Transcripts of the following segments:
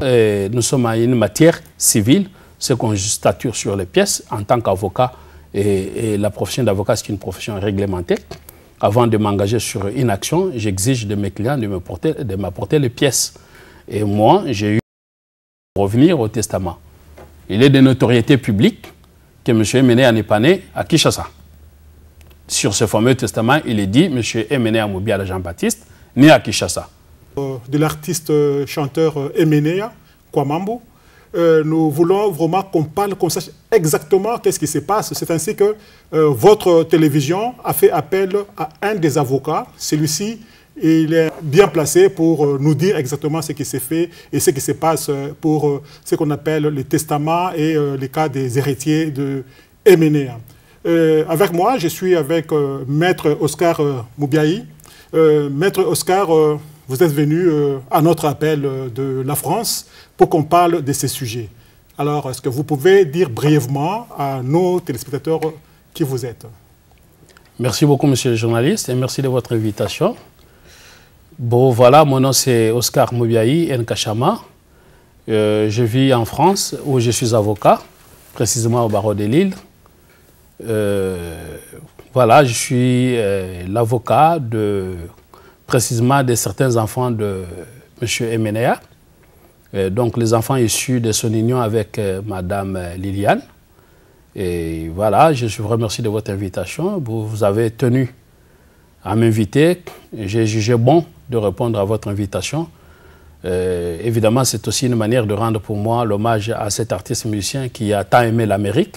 nous sommes à une matière civile, ce qu'on stature sur les pièces en tant qu'avocat. Et la profession d'avocat, c'est une profession réglementée. Avant de m'engager sur une action, j'exige de mes clients de m'apporter les pièces. Et moi, j'ai eu à revenir au testament. Il est de notoriété publique que M. Emenea n'est pas né à Kinshasa. Sur ce fameux testament, il est dit M. Emenea Moubiala Jean-Baptiste, né à Kinshasa. De l'artiste chanteur Emenea Kwamambo, nous voulons vraiment qu'on parle, qu'on sache exactement qu'est-ce qui se passe. C'est ainsi que votre télévision a fait appel à un des avocats. Celui-ci, il est bien placé pour nous dire exactement ce qui s'est fait et ce qui se passe pour ce qu'on appelle le testament et les cas des héritiers de Emenea. Avec moi, je suis avec Maître Oscar Moubiayi. Maître Oscar, vous êtes venu à notre appel de la France pour qu'on parle de ces sujets. Alors, est-ce que vous pouvez dire brièvement à nos téléspectateurs qui vous êtes? Merci beaucoup, monsieur le journaliste, et merci de votre invitation. Bon, voilà, mon nom c'est Oscar Moubiayi Nkachama. Je vis en France où je suis avocat, précisément au barreau de Lille. Voilà, je suis l'avocat précisément de certains enfants de M. Emenea. Donc les enfants issus de son union avec Madame Liliane. Et voilà, je vous remercie de votre invitation. Vous avez tenu à m'inviter. J'ai jugé bon de répondre à votre invitation. Évidemment, c'est aussi une manière de rendre pour moi l'hommage à cet artiste musicien qui a tant aimé l'Amérique.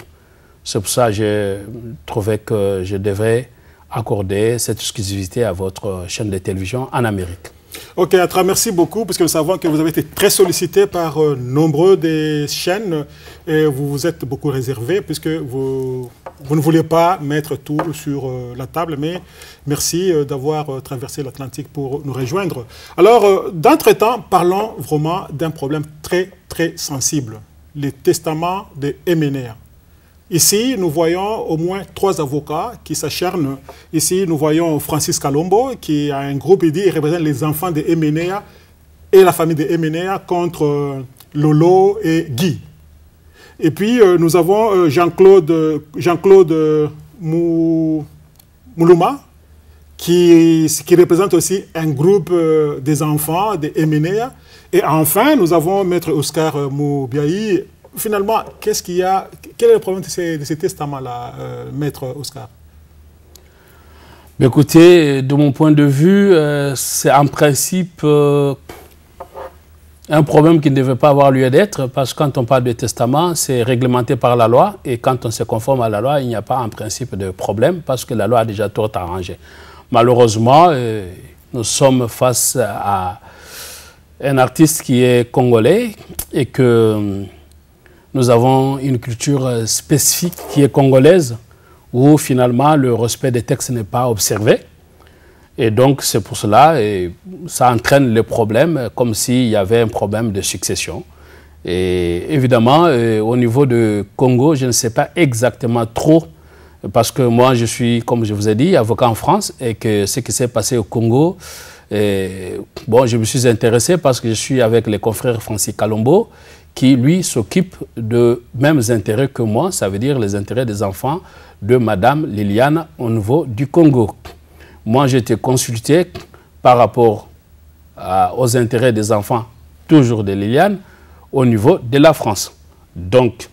C'est pour ça que j'ai trouvé que je devrais accorder cette exclusivité à votre chaîne de télévision en Amérique. Ok, Atra, merci beaucoup, parce que nous savons que vous avez été très sollicité par nombreux des chaînes et vous vous êtes beaucoup réservé, puisque vous ne voulez pas mettre tout sur la table, mais merci d'avoir traversé l'Atlantique pour nous rejoindre. Alors, d'entre-temps, parlons vraiment d'un problème très, très sensible, le testament de Emenea. Ici, nous voyons au moins 3 avocats qui s'acharnent. Ici, nous voyons Francis Kalombo, qui a un groupe, il représente les enfants de Emenea et la famille de Emenea contre Lolo et Guy. Et puis, nous avons Jean-Claude Moulouma, qui représente aussi un groupe des enfants de Emenea. Et enfin, nous avons Maître Oscar Moubiayi. Finalement, qu'est-ce qu'il y a? Quel est le problème de ces testaments-là, Maître Oscar? Écoutez, de mon point de vue, c'est en principe un problème qui ne devait pas avoir lieu d'être, parce que quand on parle de testament, c'est réglementé par la loi, et quand on se conforme à la loi, il n'y a pas en principe de problème, parce que la loi a déjà tout arrangé. Malheureusement, nous sommes face à un artiste qui est congolais, et que nous avons une culture spécifique qui est congolaise, où finalement le respect des textes n'est pas observé. Et donc c'est pour cela, et ça entraîne les problèmes, comme s'il y avait un problème de succession. Et évidemment, au niveau de Congo, je ne sais pas exactement trop, parce que moi je suis, comme je vous ai dit, avocat en France, et que ce qui s'est passé au Congo, bon, je me suis intéressé parce que je suis avec les confrères Francis Kalombo, qui, lui, s'occupe de mêmes intérêts que moi, ça veut dire les intérêts des enfants de Madame Liliane au niveau du Congo. Moi, j'ai été consulté par rapport aux intérêts des enfants, toujours de Liliane, au niveau de la France. Donc,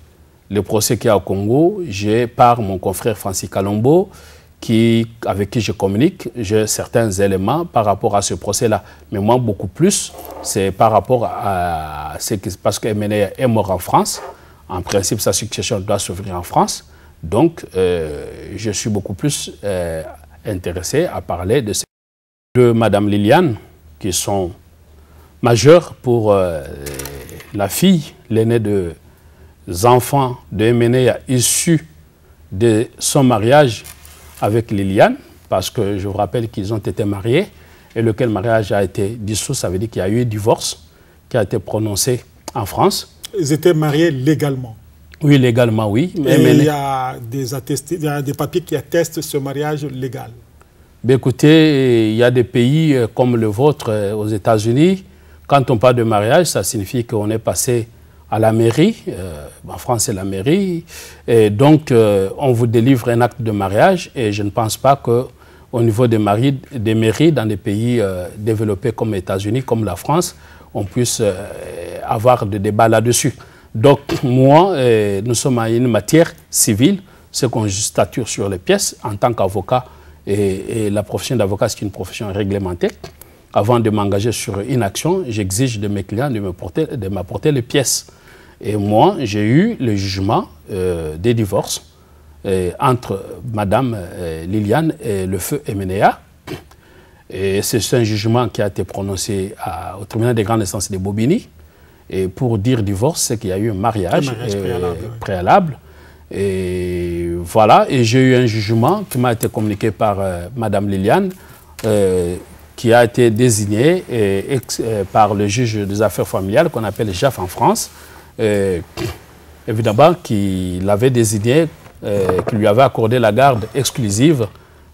le procès qu'il y a au Congo, j'ai par mon confrère Francis Kalombo, avec qui je communique, j'ai certains éléments par rapport à ce procès-là. Mais moi, beaucoup plus, c'est par rapport à ce qui... Parce qu'Emenea est mort en France. En principe, sa succession doit s'ouvrir en France. Donc, je suis beaucoup plus intéressé à parler de Madame Liliane, qui sont majeures pour la fille, l'aînée des enfants d'Emenea issus de son mariage avec Liliane, parce que je vous rappelle qu'ils ont été mariés, et lequel mariage a été dissous, ça veut dire qu'il y a eu un divorce qui a été prononcé en France. Ils étaient mariés légalement? Oui, légalement, oui. Mais il y a des papiers qui attestent ce mariage légal? Bien, écoutez, il y a des pays comme le vôtre, aux États-Unis, Quand on parle de mariage, ça signifie qu'on est passé à la mairie, en France c'est la mairie, et donc on vous délivre un acte de mariage, et je ne pense pas qu'au niveau des mairies dans des pays développés comme les États-Unis, comme la France, on puisse avoir de débats là-dessus. Donc moi, nous sommes à une matière civile, c'est qu'on stature sur les pièces en tant qu'avocat, et la profession d'avocat c'est une profession réglementée. Avant de m'engager sur une action, j'exige de mes clients de m'apporter les pièces. Et moi, j'ai eu le jugement des divorces entre Madame Liliane et le feu Emenea. Et c'est un jugement qui a été prononcé au tribunal des grandes instances de Bobigny. Et pour dire divorce, c'est qu'il y a eu un mariage préalable. Et voilà, et j'ai eu un jugement qui m'a été communiqué par Madame Liliane, qui a été désigné par le juge des affaires familiales, qu'on appelle le JAF en France, évidemment, qui l'avait désigné, qui lui avait accordé la garde exclusive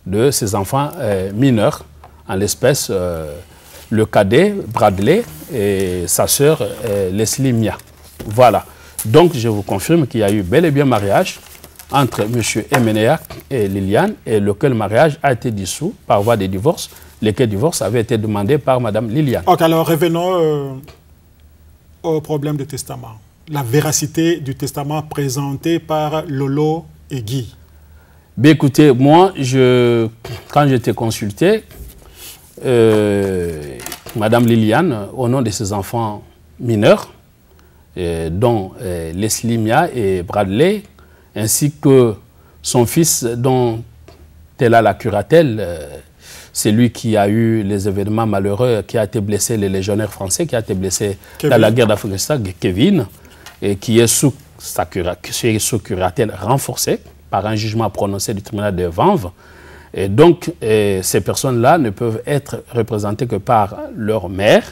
de ses enfants mineurs, en l'espèce le cadet Bradley et sa sœur Leslie Mia. Voilà. Donc je vous confirme qu'il y a eu bel et bien mariage entre M. Emenea et Liliane, et lequel mariage a été dissous par voie de divorce, lesquels divorces avaient été demandés par Mme Liliane. Ok, alors revenons au problème du testament. La véracité du testament présenté par Lolo et Guy. Bien, écoutez, moi, quand j'étais consulté, Mme Liliane, au nom de ses enfants mineurs, dont Leslie Mia et Bradley, ainsi que son fils dont elle a la curatelle, c'est lui qui a eu les événements malheureux, qui a été blessé, les légionnaires français, qui a été blessé dans la guerre d'Afghanistan, Kevin, et qui est sous curatelle renforcée par un jugement prononcé du tribunal de Vanves. Et donc, ces personnes-là ne peuvent être représentées que par leur mère.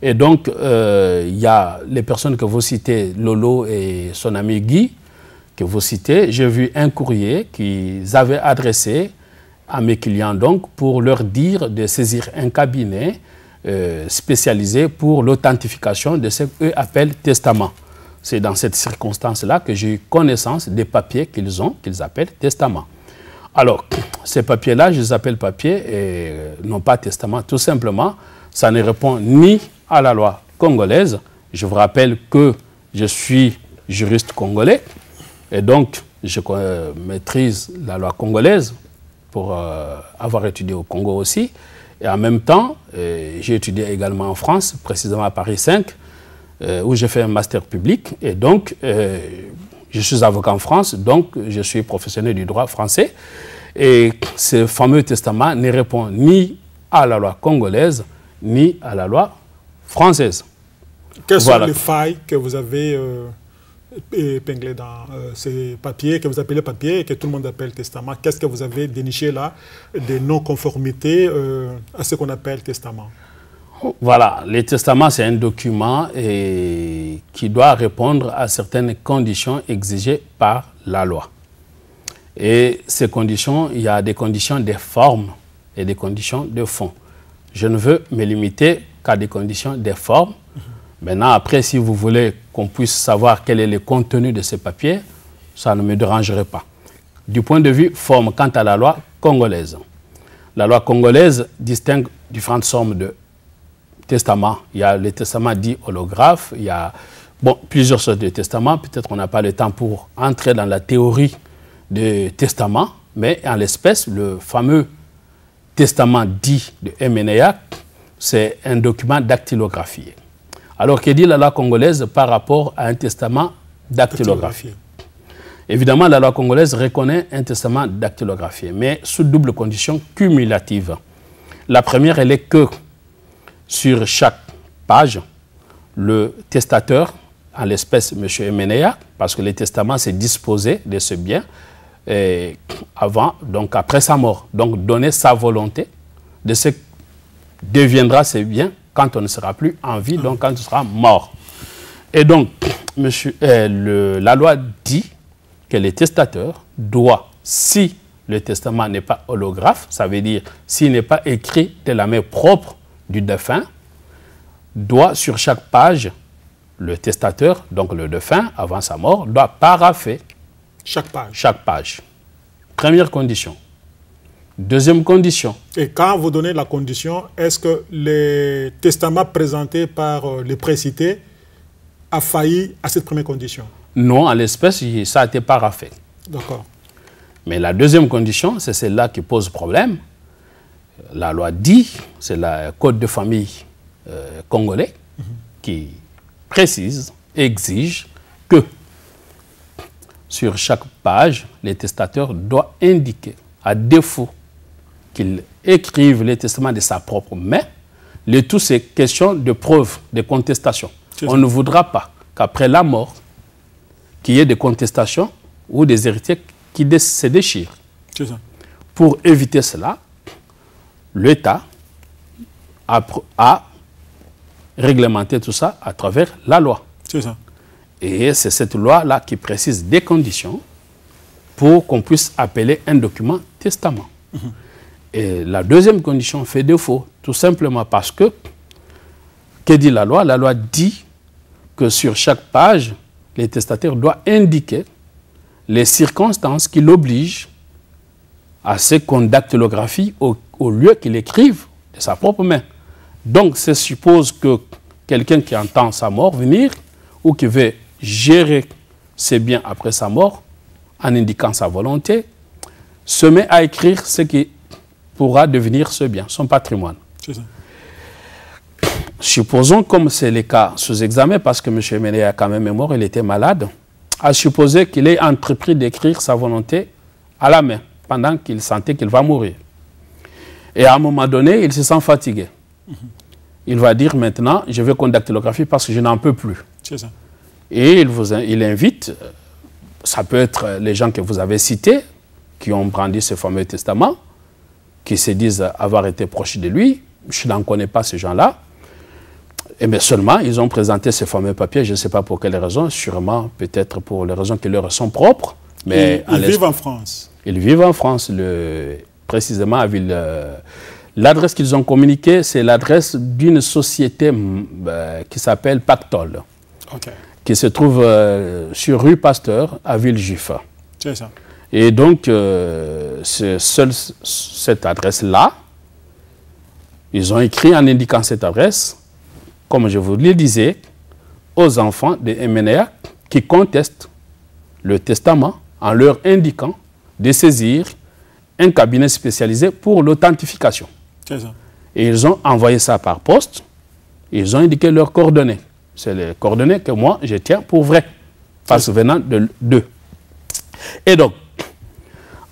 Et donc, il y a les personnes que vous citez, Lolo et son ami Guy, que vous citez. J'ai vu un courrier qu'ils avaient adressé à mes clients donc, pour leur dire de saisir un cabinet spécialisé pour l'authentification de ce qu'eux appellent testament. C'est dans cette circonstance-là que j'ai eu connaissance des papiers qu'ils ont, qu'ils appellent testament. Alors, ces papiers-là, je les appelle papiers et non pas testament. Tout simplement, ça ne répond ni à la loi congolaise. Je vous rappelle que je suis juriste congolais et donc je maîtrise la loi congolaise pour avoir étudié au Congo aussi. Et en même temps, j'ai étudié également en France, précisément à Paris 5, où j'ai fait un master public. Et donc, je suis avocat en France, donc je suis professionnel du droit français. Et ce fameux testament ne répond ni à la loi congolaise, ni à la loi française. Quelles sont les failles que vous avez épinglées dans ces papiers, que vous appelez papiers et que tout le monde appelle testament? Qu'est-ce que vous avez déniché là, des non-conformités à ce qu'on appelle testament? Voilà, le testament, c'est un document qui doit répondre à certaines conditions exigées par la loi. Et ces conditions, il y a des conditions de forme et des conditions de fond. Je ne veux me limiter qu'à des conditions de forme. Maintenant, après, si vous voulez qu'on puisse savoir quel est le contenu de ces papiers, ça ne me dérangerait pas. Du point de vue forme, quant à la loi congolaise, la loi congolaise distingue différentes formes de testament. Il y a le testament dit holographe, il y a plusieurs sortes de testaments. Peut-être qu'on n'a pas le temps pour entrer dans la théorie de testament, mais en l'espèce, le fameux testament dit de Emenea, c'est un document dactylographié. Alors, que dit la loi congolaise par rapport à un testament dactylographié? Évidemment, la loi congolaise reconnaît un testament dactylographié, mais sous double condition cumulative. La première, elle est que sur chaque page, le testateur, en l'espèce M. Emenea, parce que le testament s'est disposé de ce bien avant, donc après sa mort, donc donner sa volonté de ce que deviendra ce bien quand on ne sera plus en vie, donc quand on sera mort. Et donc, la loi dit que le testateur doit, si le testament n'est pas holographe, ça veut dire s'il n'est pas écrit de la main propre du défunt, doit, sur chaque page, le testateur, donc le défunt, avant sa mort, doit parapher chaque page. Chaque page. Première condition. Deuxième condition. Et quand vous donnez la condition, est-ce que le testament présenté par les précités a failli à cette première condition? Non, en l'espèce, ça a été paraphé. D'accord. Mais la deuxième condition, c'est celle-là qui pose problème. La loi dit, c'est le code de famille congolais qui précise, exige que sur chaque page, les testateurs doivent indiquer, à défaut qu'ils écrivent les testaments de sa propre main, le tout c'est question de preuve, de contestation. On ne voudra pas qu'après la mort, qu'il y ait des contestations ou des héritiers qui se déchirent. Pour éviter cela, l'État a réglementé tout ça à travers la loi. Et c'est cette loi-là qui précise des conditions pour qu'on puisse appeler un document testament. Et la deuxième condition fait défaut, tout simplement parce que dit la loi? La loi dit que sur chaque page, les testataires doivent indiquer les circonstances qui l'obligent à ce qu'on dactylographie au lieu qu'il écrive de sa propre main. Donc, ça suppose que quelqu'un qui entend sa mort venir ou qui veut gérer ses biens après sa mort, en indiquant sa volonté, se met à écrire ce qui pourra devenir ce bien, son patrimoine. Supposons, comme c'est le cas sous examen, parce que M. Méné quand même est mort, il était malade, à supposer qu'il ait entrepris d'écrire sa volonté à la main, pendant qu'il sentait qu'il va mourir. Et à un moment donné, il se sent fatigué. Il va dire maintenant, je vais qu'on dactylographie parce que je n'en peux plus. Et il invite, ça peut être les gens que vous avez cités, qui ont brandi ce fameux testament, qui se disent avoir été proches de lui. Je n'en connais pas ces gens-là. Et bien seulement, ils ont présenté ce fameux papier, je ne sais pas pour quelle raison, sûrement peut-être pour les raisons qui leur sont propres. Mais ils vivent en France. Ils vivent en France, précisément à Ville. L'adresse qu'ils ont communiquée, c'est l'adresse d'une société qui s'appelle Pactol, qui se trouve sur rue Pasteur, à Villejuif. C'est ça. Et donc, cette adresse-là, ils ont écrit en indiquant cette adresse, comme je vous le disais, aux enfants de MNA qui contestent le testament en leur indiquant de saisir un cabinet spécialisé pour l'authentification. Et ils ont envoyé ça par poste. Ils ont indiqué leurs coordonnées. C'est les coordonnées que moi, je tiens pour vrai, parce venant d'eux. Et donc,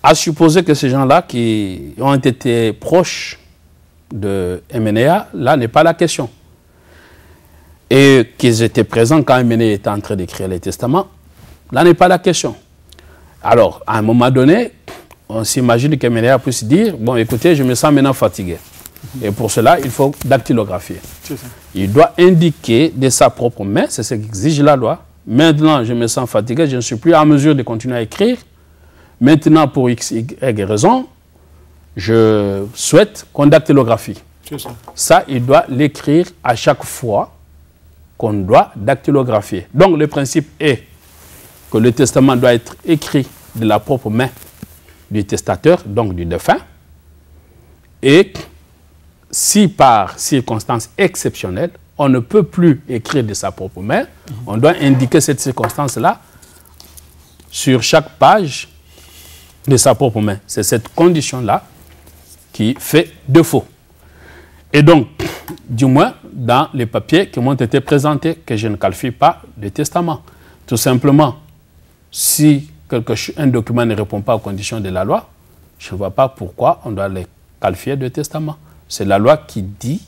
à supposer que ces gens-là qui ont été proches de MNA, là n'est pas la question. Et qu'ils étaient présents quand MNA était en train d'écrire les testaments, là n'est pas la question. Alors, à un moment donné, on s'imagine que MNA puisse dire, bon écoutez, je me sens maintenant fatigué. Et pour cela, il faut dactylographier. Il doit indiquer de sa propre main, c'est ce qu'exige la loi. Maintenant, je me sens fatigué, je ne suis plus en mesure de continuer à écrire. Maintenant, pour X, Y raison, je souhaite qu'on dactylographie. Ça, il doit l'écrire à chaque fois qu'on doit dactylographier. Donc, le principe est que le testament doit être écrit de la propre main du testateur, donc du défunt, et si par circonstance exceptionnelle, on ne peut plus écrire de sa propre main, on doit indiquer cette circonstance-là sur chaque page de sa propre main. C'est cette condition-là qui fait défaut. Et donc, du moins, dans les papiers qui m'ont été présentés, que je ne qualifie pas de testament. Tout simplement, si un document ne répond pas aux conditions de la loi, je ne vois pas pourquoi on doit les qualifier de testament. C'est la loi qui dit,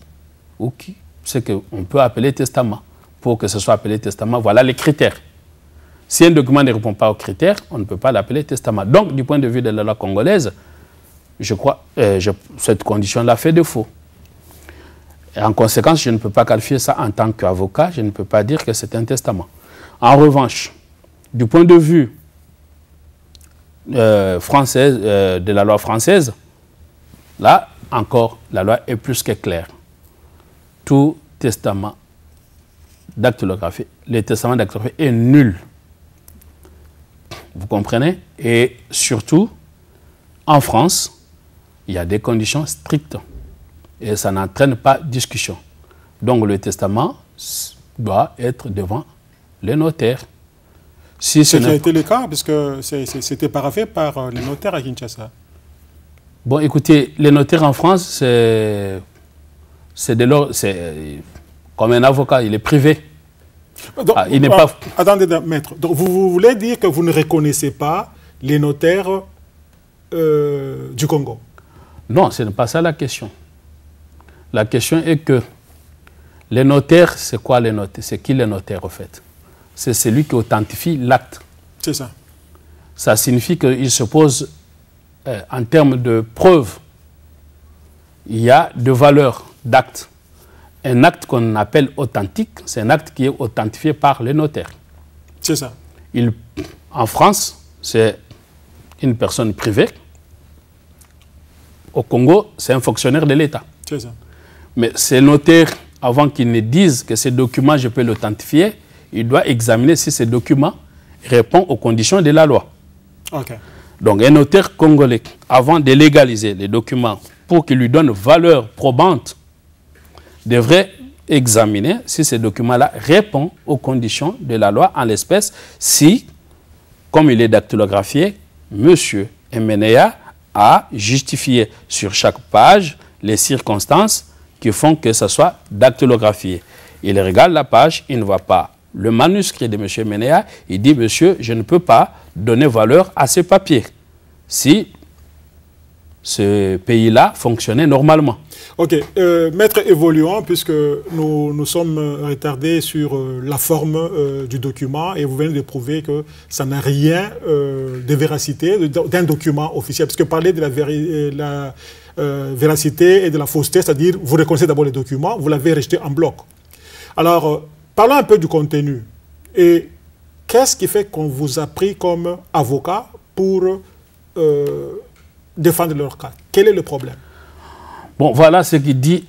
ou qui, ce qu'on peut appeler testament. Pour que ce soit appelé testament, voilà les critères. Si un document ne répond pas aux critères, on ne peut pas l'appeler testament. Donc, du point de vue de la loi congolaise, je crois que cette condition-là fait défaut. Et en conséquence, je ne peux pas qualifier ça en tant qu'avocat, je ne peux pas dire que c'est un testament. En revanche, du point de vue française, de la loi française, là encore, la loi est plus que claire. Tout testament dactylographié, le testament dactylographié est nul. Vous comprenez? Et surtout, en France, il y a des conditions strictes. Et ça n'entraîne pas discussion. Donc le testament doit être devant les notaires. Si ce qui a été le cas, puisque c'était paraphé par les notaires à Kinshasa. Bon, écoutez, les notaires en France, c'est comme un avocat, il est privé. Donc, il n'est pas... Attendez, maître. Donc, vous voulez dire que vous ne reconnaissez pas les notaires du Congo? Non, ce n'est pas ça la question. La question est que les notaires, c'est quoi les notaires? C'est qui les notaires, en fait? C'est celui qui authentifie l'acte. C'est ça. Ça signifie qu'il se pose, en termes de preuves, il y a deux valeurs d'acte. Un acte qu'on appelle authentique, c'est un acte qui est authentifié par les notaires. C'est ça. En France, c'est une personne privée. Au Congo, c'est un fonctionnaire de l'État. C'est ça. Mais ces notaires, avant qu'ils ne disent que ces documents, je peux l'authentifier, il doit examiner si ces documents répondent aux conditions de la loi. Okay. Donc un notaire congolais, avant de légaliser les documents pour qu'il lui donne valeur probante, devrait examiner si ces documents-là répondent aux conditions de la loi, en l'espèce, si, comme il est dactylographié, M. Emenea a justifié sur chaque page les circonstances qui font que ce soit dactylographié. Il regarde la page, il ne voit pas le manuscrit de M. Emenea, il dit, monsieur, je ne peux pas donner valeur à ce papier si ce pays-là fonctionnait normalement. Ok, maître, évoluons, puisque nous sommes retardés sur la forme du document et vous venez de prouver que ça n'a rien de véracité d'un document officiel. Parce que parler de la véracité et de la fausseté, c'est-à-dire vous reconnaissez d'abord les documents, vous l'avez rejeté en bloc. Alors, parlons un peu du contenu. Et qu'est-ce qui fait qu'on vous a pris comme avocat pour défendre leur cas? Quel est le problème? Bon, voilà ce qui dit,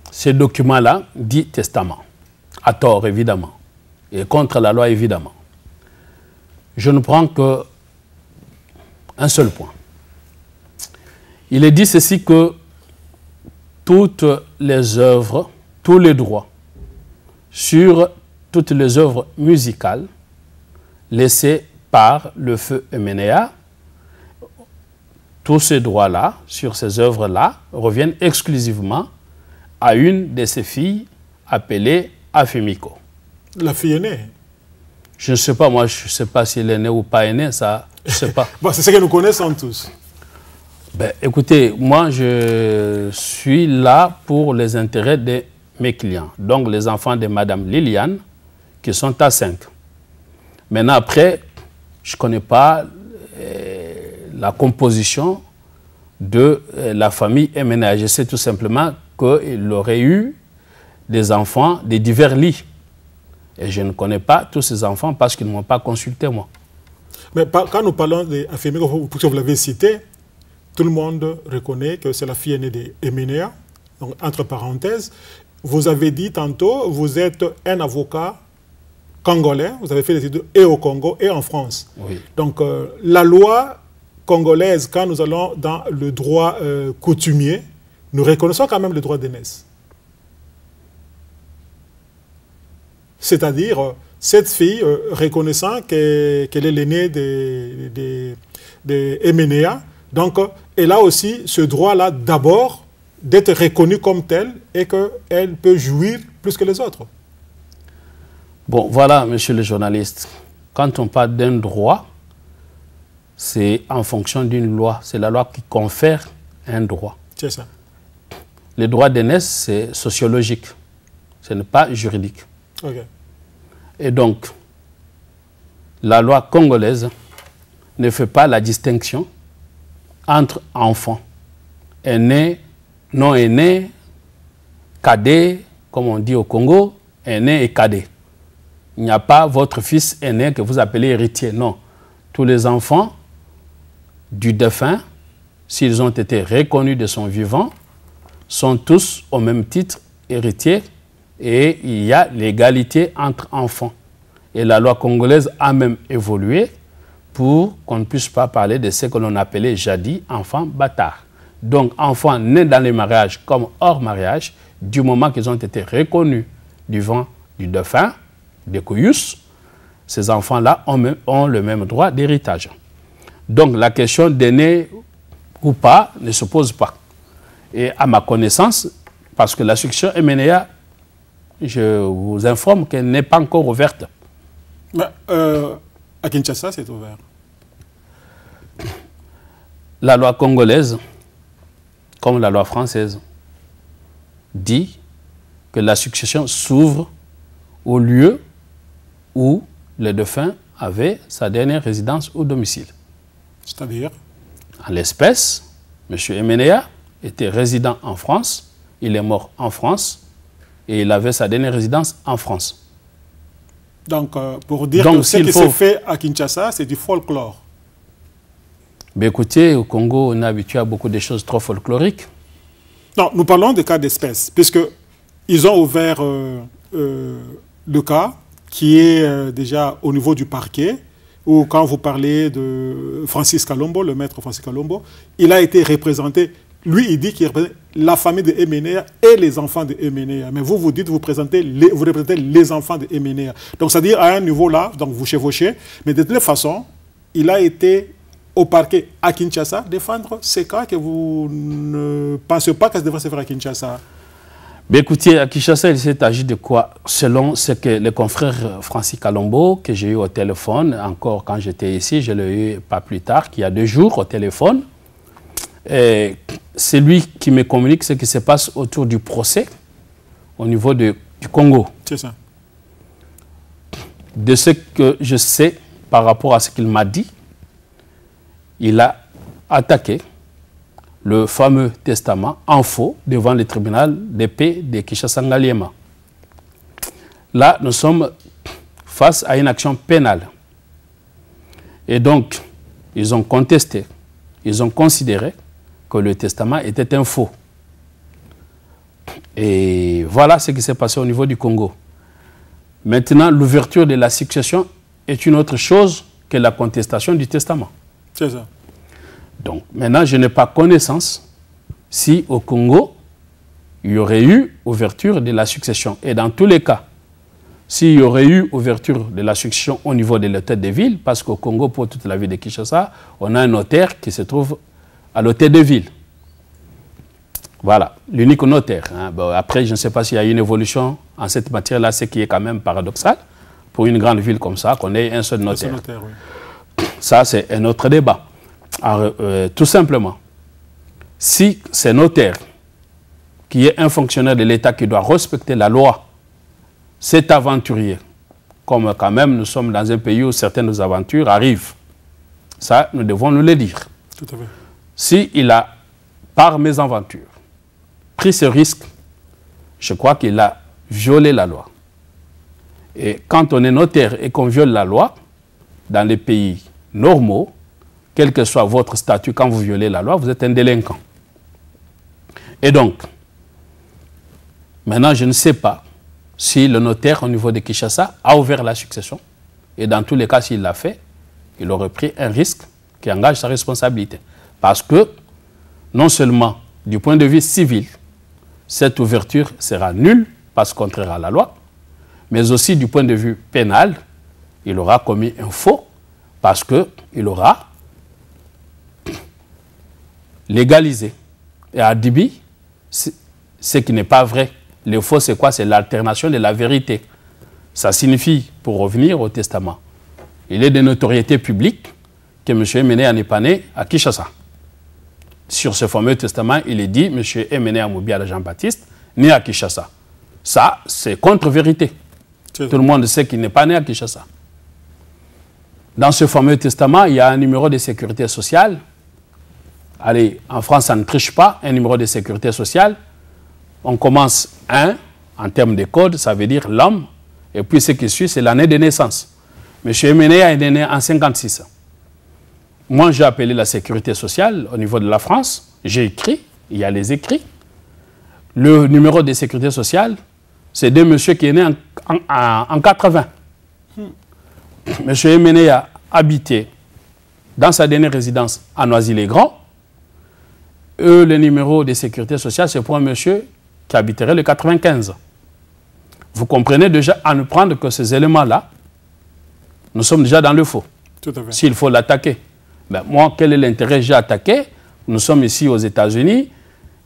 ces documents-là, dit testament. À tort, évidemment. Et contre la loi, évidemment. Je ne prends qu'un seul point. Il est dit ceci que toutes les œuvres, tous les droits sur toutes les œuvres musicales laissées par le feu Emenea, tous ces droits-là, sur ces œuvres-là, reviennent exclusivement à une de ses filles appelée Afemiko. La fille aînée? Je ne sais pas, moi, je ne sais pas si elle est née ou pas née, ça, je ne sais pas. Bon, c'est ce que nous connaissons tous. Ben, écoutez, moi, je suis là pour les intérêts de mes clients. Donc, les enfants de Madame Liliane, qui sont à 5. Maintenant, après, je ne connais pas la composition de la famille Emenea. Je sais tout simplement qu'il aurait eu des enfants de divers lits. Et je ne connais pas tous ces enfants parce qu'ils ne m'ont pas consulté, moi. Mais quand nous parlons d'Afemiko, puisque vous l'avez cité, tout le monde reconnaît que c'est la fille aînée d'Emenea. Donc, entre parenthèses, vous avez dit tantôt, vous êtes un avocat congolais, vous avez fait des études et au Congo et en France. Oui. Donc, la loi congolaise, quand nous allons dans le droit coutumier, nous reconnaissons quand même le droit d'aînesse. C'est-à-dire, cette fille, reconnaissant qu'elle est l'aînée d'Emenea, donc elle a aussi ce droit-là d'abord d'être reconnue comme telle et qu'elle peut jouir plus que les autres. Bon, voilà, monsieur le journaliste, quand on parle d'un droit, c'est en fonction d'une loi. C'est la loi qui confère un droit. C'est ça. Le droit d'aînesse, c'est sociologique. Ce n'est pas juridique. Okay. Et donc, la loi congolaise ne fait pas la distinction entre enfants, aînés, non aînés, cadets, comme on dit au Congo, aînés et cadets. Il n'y a pas votre fils aîné que vous appelez héritier. Non. Tous les enfants du défunt, s'ils ont été reconnus de son vivant, sont tous au même titre héritiers et il y a l'égalité entre enfants. Et la loi congolaise a même évolué pour qu'on ne puisse pas parler de ce que l'on appelait jadis enfants bâtards. Donc, enfants nés dans les mariages comme hors mariage, du moment qu'ils ont été reconnus du vent du dauphin, des Koyus, ces enfants-là ont le même droit d'héritage. Donc, la question d'aîné ou pas ne se pose pas. Et à ma connaissance, parce que la succession MNEA, je vous informe qu'elle n'est pas encore ouverte. À Kinshasa, c'est ouvert. La loi congolaise, comme la loi française, dit que la succession s'ouvre au lieu où le défunt avait sa dernière résidence ou domicile. C'est-à-dire? En l'espèce, M. Emenea était résident en France, il est mort en France et il avait sa dernière résidence en France. Donc, pour dire que ce qui s'est fait à Kinshasa, c'est du folklore. Mais écoutez, au Congo, on est habitué à beaucoup de choses trop folkloriques. Non, nous parlons des cas d'espèce, puisqu'ils ont ouvert le cas qui est déjà au niveau du parquet, où quand vous parlez de Francis Kalombo, le maître Francis Kalombo, il a été représenté, lui il dit qu'il représente la famille de Emenea et les enfants de Emenea. Mais vous dites, vous représentez les enfants de Emenea. Donc c'est-à-dire à un niveau là, donc vous chevauchez, mais de toute façon, il a été au parquet à Kinshasa défendre ces cas que vous ne pensez pas que ça devrait se faire à Kinshasa. Mais écoutez, à Kinshasa, il s'est agi de quoi? Selon ce que le confrère Francis Kalombo, que j'ai eu au téléphone, encore quand j'étais ici, je l'ai eu pas plus tard, qu'il y a 2 jours au téléphone. C'est lui qui me communique ce qui se passe autour du procès au niveau du Congo. C'est ça. De ce que je sais par rapport à ce qu'il m'a dit, il a attaqué le fameux testament en faux devant le tribunal de paix de Kinshasa-Ngaliema. Là, nous sommes face à une action pénale. Et donc, ils ont contesté, ils ont considéré que le testament était un faux. Et voilà ce qui s'est passé au niveau du Congo. Maintenant, l'ouverture de la succession est une autre chose que la contestation du testament. C'est ça. Donc, maintenant, je n'ai pas connaissance si au Congo, il y aurait eu ouverture de la succession. Et dans tous les cas, s'il y aurait eu ouverture de la succession au niveau de l'hôtel de ville, parce qu'au Congo, pour toute la ville de Kinshasa, on a un notaire qui se trouve à l'hôtel de ville. Voilà, l'unique notaire. Hein. Bon, après, je ne sais pas s'il y a une évolution en cette matière-là, ce qui est quand même paradoxal, pour une grande ville comme ça, qu'on ait un seul notaire. Oui. Ça, c'est un autre débat. Alors, tout simplement, si c'est notaire qui est un fonctionnaire de l'État qui doit respecter la loi, cet aventurier, comme quand même nous sommes dans un pays où certaines aventures arrivent, ça, nous devons nous le dire. Tout à fait. S'il a, par mésaventures, pris ce risque, je crois qu'il a violé la loi. Et quand on est notaire et qu'on viole la loi, dans les pays normaux, quel que soit votre statut, quand vous violez la loi, vous êtes un délinquant. Et donc, maintenant, je ne sais pas si le notaire au niveau de Kinshasa a ouvert la succession. Et dans tous les cas, s'il l'a fait, il aurait pris un risque qui engage sa responsabilité. Parce que, non seulement du point de vue civil, cette ouverture sera nulle, parce contraire à la loi, mais aussi du point de vue pénal, il aura commis un faux, parce qu'il aura légalisé et adhibi ce qui n'est pas vrai. Le faux, c'est quoi? C'est l'alternation de la vérité. Ça signifie, pour revenir au testament, il est de notoriété publique que M. Emenea n'est pas né à Kinshasa. Sur ce fameux testament, il est dit M. Emenea Moubiala Jean-Baptiste, né à Kinshasa. Ça, c'est contre-vérité. Tout le monde sait qu'il n'est pas né à Kinshasa. Dans ce fameux testament, il y a un numéro de sécurité sociale. Allez, en France, ça ne triche pas, un numéro de sécurité sociale. On commence 1, en termes de code, ça veut dire l'homme, et puis ce qui suit, c'est l'année de naissance. M. Emenea est né en 1956. Moi, j'ai appelé la sécurité sociale au niveau de la France, j'ai écrit, il y a les écrits. Le numéro de sécurité sociale C'est deux messieurs qui est né en 80. Monsieur Emenea habitait dans sa dernière résidence à Noisy-les-Grands. Le numéro de sécurité sociale, c'est pour un monsieur qui habiterait le 95. Vous comprenez déjà à ne prendre que ces éléments-là, nous sommes déjà dans le faux. Tout à fait. S'il faut l'attaquer. Ben, moi, quel est l'intérêt? J'ai attaqué. Nous sommes ici aux États-Unis.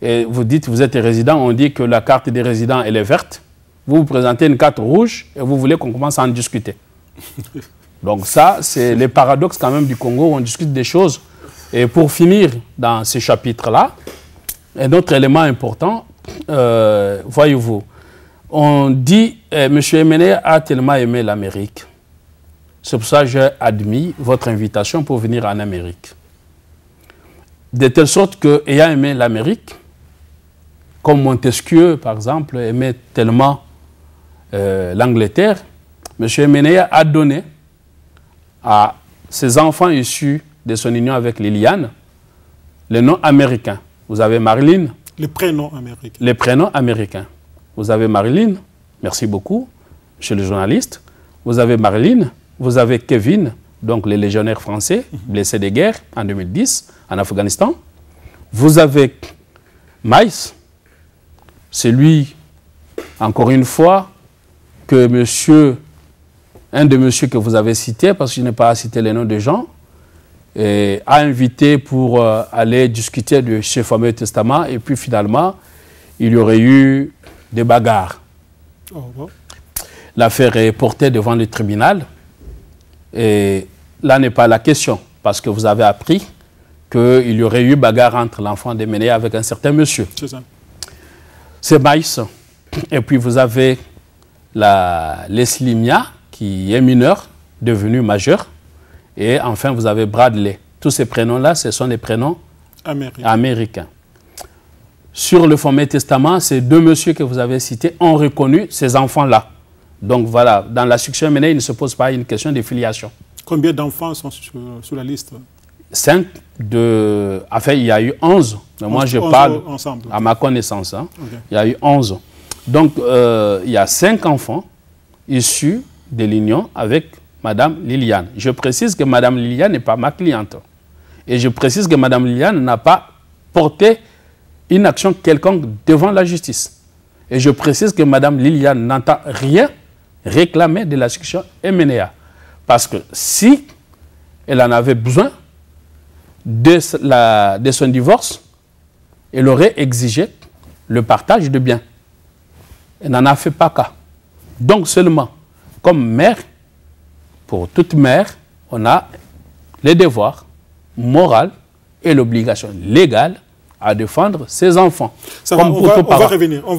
Et vous dites, vous êtes résident, on dit que la carte des résidents, elle est verte. Vous vous présentez une carte rouge et vous voulez qu'on commence à en discuter. Donc ça, c'est les paradoxes quand même du Congo où on discute des choses. Et pour finir dans ce chapitre-là, un autre élément important, voyez-vous, on dit, M. Emenea a tellement aimé l'Amérique. C'est pour ça que j'ai admis votre invitation pour venir en Amérique. De telle sorte qu'ayant aimé l'Amérique, comme Montesquieu, par exemple, aimait tellement l'Angleterre, M. Emenea a donné à ses enfants issus de son union avec Liliane les noms américains. Vous avez Marilyn. Les prénoms américains. Les prénoms américains. Vous avez Marilyn, merci beaucoup, chez le journaliste. Vous avez Marilyn, vous avez Kevin, donc les légionnaires français, blessés de guerre en 2010 en Afghanistan. Vous avez Maïs, c'est lui, encore une fois, que un de monsieur que vous avez cité, parce que je n'ai pas cité les noms de gens, a invité pour aller discuter de ce fameux testament, et puis finalement, il y aurait eu des bagarres. Oh, bon. L'affaire est portée devant le tribunal, et là n'est pas la question, parce que vous avez appris qu'il y aurait eu bagarre entre l'enfant d'Emenea avec un certain monsieur. C'est ça. C'est Maïs. Et puis vous avez Leslie Mia, qui est mineure, devenue majeure. Et enfin, vous avez Bradley. Tous ces prénoms-là, ce sont des prénoms américains. Sur le fameux testament, ces deux messieurs que vous avez cités ont reconnu ces enfants-là. Donc voilà, dans la succession Emenea, il ne se pose pas une question de filiation. Combien d'enfants sont sur la liste? 5 Enfin, il y a eu 11. Mais moi, je parle ensemble, à ma connaissance. Hein. Okay. Il y a eu 11. Donc, il y a 5 enfants issus de l'union avec Madame Liliane. Je précise que Madame Liliane n'est pas ma cliente. Et je précise que Madame Liliane n'a pas porté une action quelconque devant la justice. Et je précise que Madame Liliane n'entend rien réclamer de la succession Emenea. Parce que si elle en avait besoin de son divorce, elle aurait exigé le partage de biens. Elle n'en a fait pas cas. Donc seulement, comme mère, pour toute mère, on a les devoirs moraux et l'obligation légale à défendre ses enfants. Ça va, on va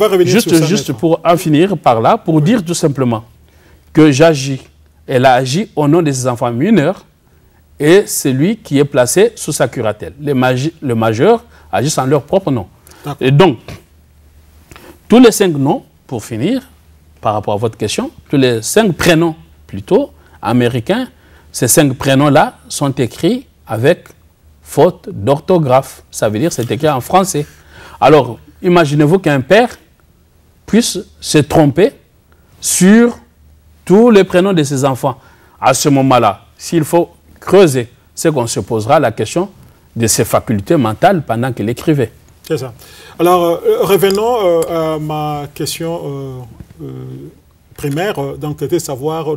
revenir juste pour en finir par là, pour dire tout simplement que elle a agi au nom de ses enfants mineurs et c'est lui qui est placé sous sa curatelle. Le majeur agissent en leur propre nom. Et donc, tous les 5 noms, pour finir, par rapport à votre question, tous les 5 prénoms, plutôt, américains, ces 5 prénoms-là sont écrits avec faute d'orthographe. Ça veut dire que c'est écrit en français. Alors, imaginez-vous qu'un père puisse se tromper sur tous les prénoms de ses enfants. À ce moment-là, s'il faut creuser, c'est qu'on se posera la question de ses facultés mentales pendant qu'il écrivait. C'est ça. Alors, revenons à ma question primaire. Donc, c'était savoir,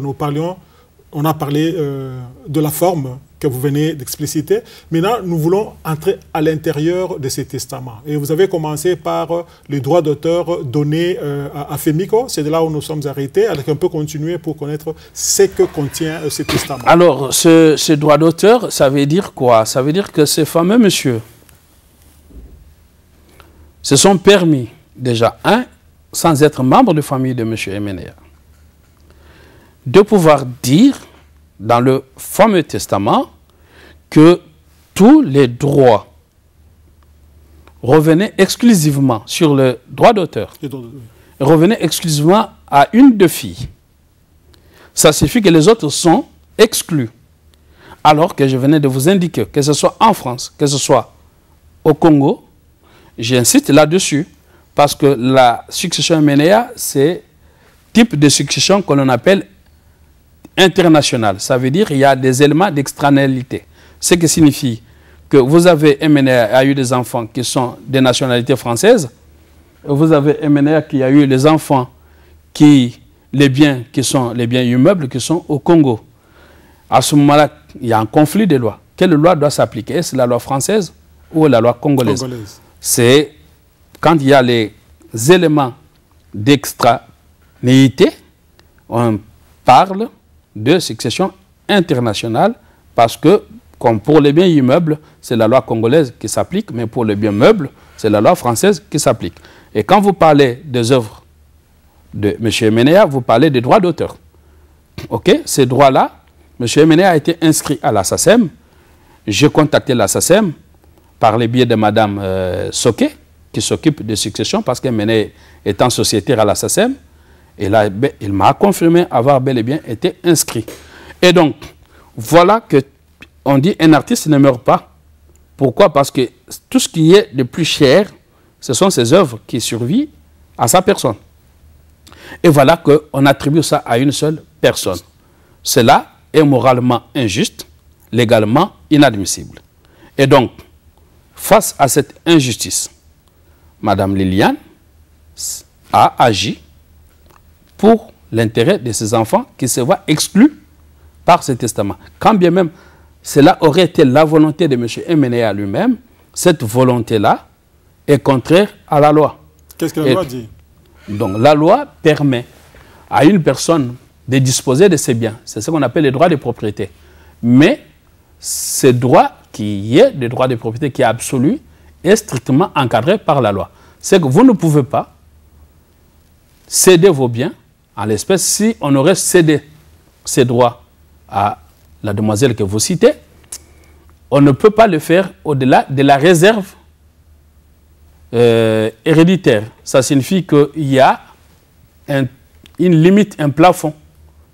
on a parlé de la forme que vous venez d'expliciter. Maintenant, nous voulons entrer à l'intérieur de ces testaments. Et vous avez commencé par les droits d'auteur donnés à Femiko. C'est de là où nous sommes arrêtés. Alors on peut continuer pour connaître ce que contient ces testaments. Alors, ce droit d'auteur, ça veut dire quoi? Ça veut dire que ces fameux messieurs se sont permis, déjà, sans être membre de famille de M. Emenea, de pouvoir dire dans le fameux testament que tous les droits revenaient exclusivement sur le droit d'auteur, revenaient exclusivement à une des filles. Ça signifie que les autres sont exclus. Alors que je venais de vous indiquer, que ce soit en France, que ce soit au Congo, j'insiste là-dessus, parce que la succession Emenea, c'est type de succession que l'on appelle internationale. Ça veut dire qu'il y a des éléments d'extranalité. Ce qui signifie que vous avez Emenéa a eu des enfants qui sont de nationalité française, vous avez Emenéa qui a eu les enfants les biens qui sont les biens immeubles qui sont au Congo. À ce moment-là, il y a un conflit de lois. Quelle loi doit s'appliquer? Est-ce la loi française ou la loi congolaise? C'est quand il y a les éléments d'extranéité, on parle de succession internationale parce que, comme pour les biens immeubles, c'est la loi congolaise qui s'applique, mais pour les biens meubles, c'est la loi française qui s'applique. Et quand vous parlez des œuvres de M. Emenéa, vous parlez des droits d'auteur. Ok, ces droits-là, M. Emenéa a été inscrit à la SACEM. J'ai contacté la SACEM par le biais de Mme Soké, qui s'occupe de succession, parce qu'Emenéa est en sociétaire à la SACEM. Et là, il m'a confirmé avoir bel et bien été inscrit. Et donc, voilà que on dit un artiste ne meurt pas. Pourquoi? Parce que tout ce qui est de plus cher, ce sont ses œuvres qui survivent à sa personne. Et voilà qu'on attribue ça à une seule personne. Cela est moralement injuste, légalement inadmissible. Et donc, face à cette injustice, Mme Liliane a agi pour l'intérêt de ses enfants qui se voient exclus par ce testament. Quand bien même cela aurait été la volonté de M. Emenéa lui-même, cette volonté-là est contraire à la loi. Qu'est-ce que la loi dit? Donc la loi permet à une personne de disposer de ses biens. C'est ce qu'on appelle les droits de propriété. Mais ce droit qui est le droit de propriété qui est absolu est strictement encadré par la loi. C'est que vous ne pouvez pas céder vos biens en l'espèce si on aurait cédé ces droits à la demoiselle que vous citez. On ne peut pas le faire au-delà de la réserve héréditaire. Ça signifie qu'il y a une limite, un plafond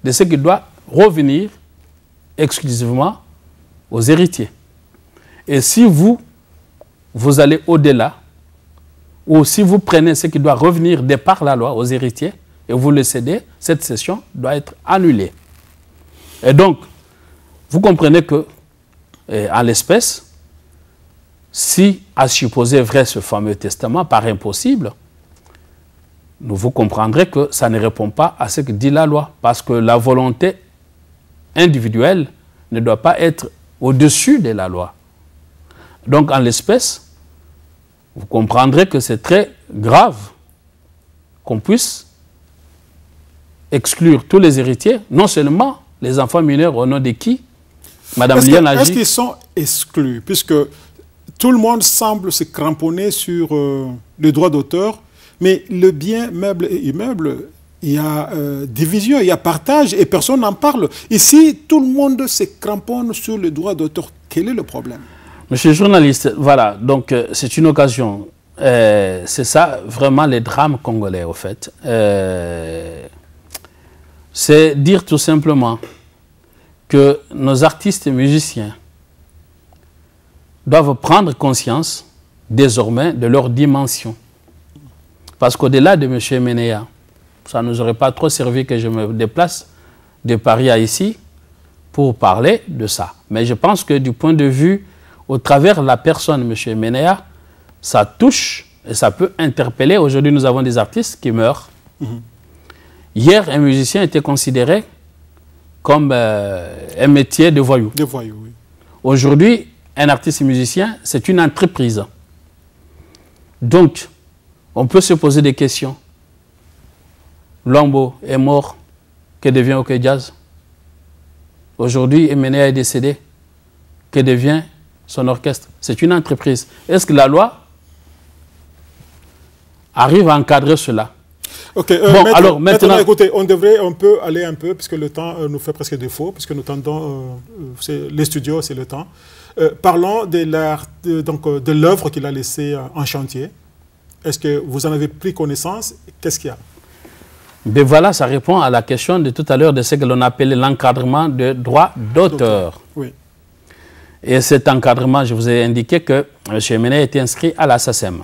de ce qui doit revenir exclusivement aux héritiers. Et si vous allez au-delà, ou si vous prenez ce qui doit revenir de par la loi aux héritiers et vous le cédez, cette cession doit être annulée. Et donc, vous comprenez que, en l'espèce, si à supposer vrai ce fameux testament par impossible, vous comprendrez que ça ne répond pas à ce que dit la loi, parce que la volonté individuelle ne doit pas être au-dessus de la loi. Donc, en l'espèce, vous comprendrez que c'est très grave qu'on puisse exclure tous les héritiers, non seulement les enfants mineurs au nom de qui Mme Liliane agit. Est-ce qu'ils sont exclus, puisque tout le monde semble se cramponner sur le droit d'auteur, mais le bien meuble et immeuble, il y a division, il y a partage et personne n'en parle. Ici, tout le monde se cramponne sur le droit d'auteur. Quel est le problème? Monsieur le journaliste, voilà, donc c'est une occasion. C'est ça vraiment les drames congolais, au fait. C'est dire tout simplement que nos artistes et musiciens doivent prendre conscience désormais de leur dimension. Parce qu'au-delà de M. Emenéa, ça ne nous aurait pas trop servi que je me déplace de Paris à ici pour parler de ça. Mais je pense que du point de vue, au travers de la personne de M. Emenéa, ça touche et ça peut interpeller. Aujourd'hui, nous avons des artistes qui meurent. Hier, un musicien était considéré comme un métier de voyou. De voyou, oui. Aujourd'hui, un artiste et musicien, c'est une entreprise. Donc, on peut se poser des questions. Lombo est mort, que devient OK Jazz? Aujourd'hui, Emenéa est décédé, que devient son orchestre? C'est une entreprise. Est-ce que la loi arrive à encadrer cela? Ok, bon, alors maintenant, écoutez, on peut aller un peu, puisque le temps nous fait presque défaut, puisque nous tendons, les studios, c'est le temps. Parlons de l'œuvre qu'il a laissée en chantier. Est-ce que vous en avez pris connaissance? Qu'est-ce qu'il y a? Ben voilà, ça répond à la question de tout à l'heure de ce que l'on appelait l'encadrement de droits d'auteur. Oui. Et cet encadrement, je vous ai indiqué que M. Emenéa était inscrit à la SACEM.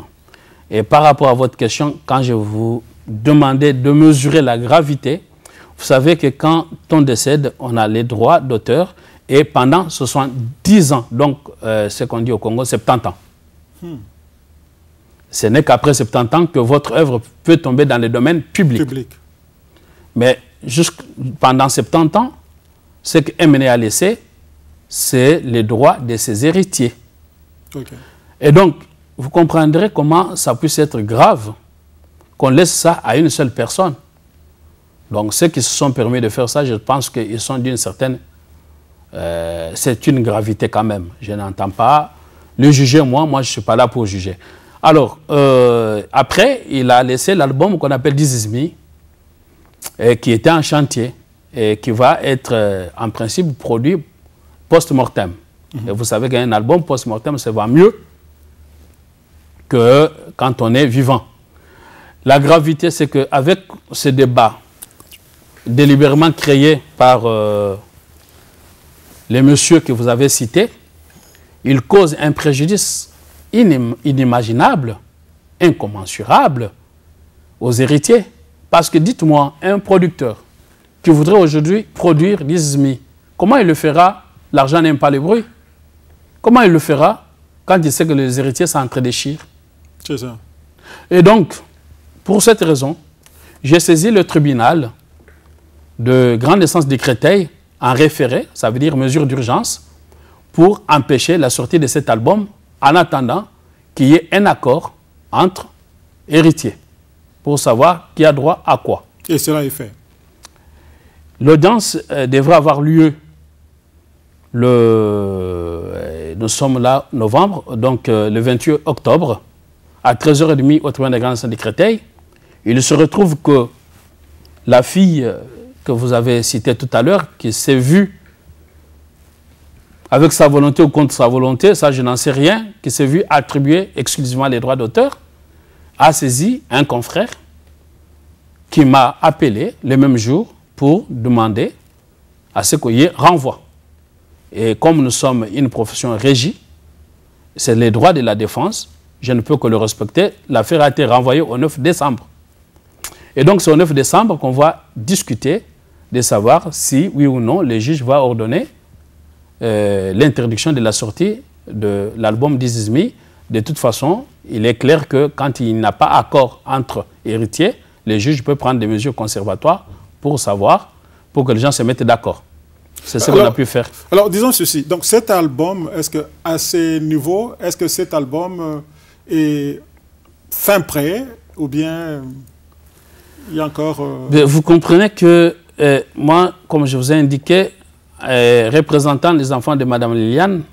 Et par rapport à votre question, quand je vous demandé de mesurer la gravité, vous savez que quand on décède, on a les droits d'auteur et pendant 70 ans, donc ce qu'on dit au Congo, 70 ans. Ce n'est qu'après 70 ans que votre œuvre peut tomber dans le domaine public. Mais pendant 70 ans, ce que MNE a laissé, c'est les droits de ses héritiers. Okay. Et donc, vous comprendrez comment ça puisse être grave qu'on laisse ça à une seule personne. Donc, ceux qui se sont permis de faire ça, je pense qu'ils sont d'une certaine... c'est une gravité quand même. Je n'entends pas le juger, moi je ne suis pas là pour juger. Alors, après, il a laissé l'album qu'on appelle This Is Me, qui était en chantier et qui va être en principe produit post-mortem. Et vous savez qu'un album post-mortem se vend mieux que quand on est vivant. La gravité, c'est qu'avec ce débat délibérément créé par les messieurs que vous avez cités, il cause un préjudice inimaginable, incommensurable aux héritiers. Parce que dites-moi, un producteur qui voudrait aujourd'hui produire This Is Me, comment il le fera? L'argent n'aime pas le bruit. Comment il le fera quand il sait que les héritiers s'entre-déchirent? C'est ça. Et donc, pour cette raison, j'ai saisi le tribunal de grande instance de Créteil en référé, ça veut dire mesure d'urgence, pour empêcher la sortie de cet album en attendant qu'il y ait un accord entre héritiers pour savoir qui a droit à quoi. Et cela est fait. L'audience devrait avoir lieu nous sommes là, novembre, donc le 28 octobre, à 13h30 au tribunal de grande instance de Créteil. Il se retrouve que la fille que vous avez citée tout à l'heure, qui s'est vue avec sa volonté ou contre sa volonté, ça je n'en sais rien, qui s'est vue attribuer exclusivement les droits d'auteur, a saisi un confrère qui m'a appelé le même jour pour demander à ce qu'il y ait renvoi. Et comme nous sommes une profession régie, c'est les droits de la défense, je ne peux que le respecter. L'affaire a été renvoyée au 9 décembre. Et donc c'est au 9 décembre qu'on va discuter de savoir si, oui ou non, le juge va ordonner l'interdiction de la sortie de l'album This Is Me. De toute façon, il est clair que quand il n'y a pas accord entre héritiers, le juge peut prendre des mesures conservatoires pour savoir, pour que les gens se mettent d'accord. C'est ce qu'on a pu faire. Alors, disons ceci. Donc, cet album, est-ce qu'à ce niveau, est-ce que cet album est fin prêt ou bien il y a encore... Vous comprenez que moi, comme je vous ai indiqué, représentant les enfants de Mme Liliane,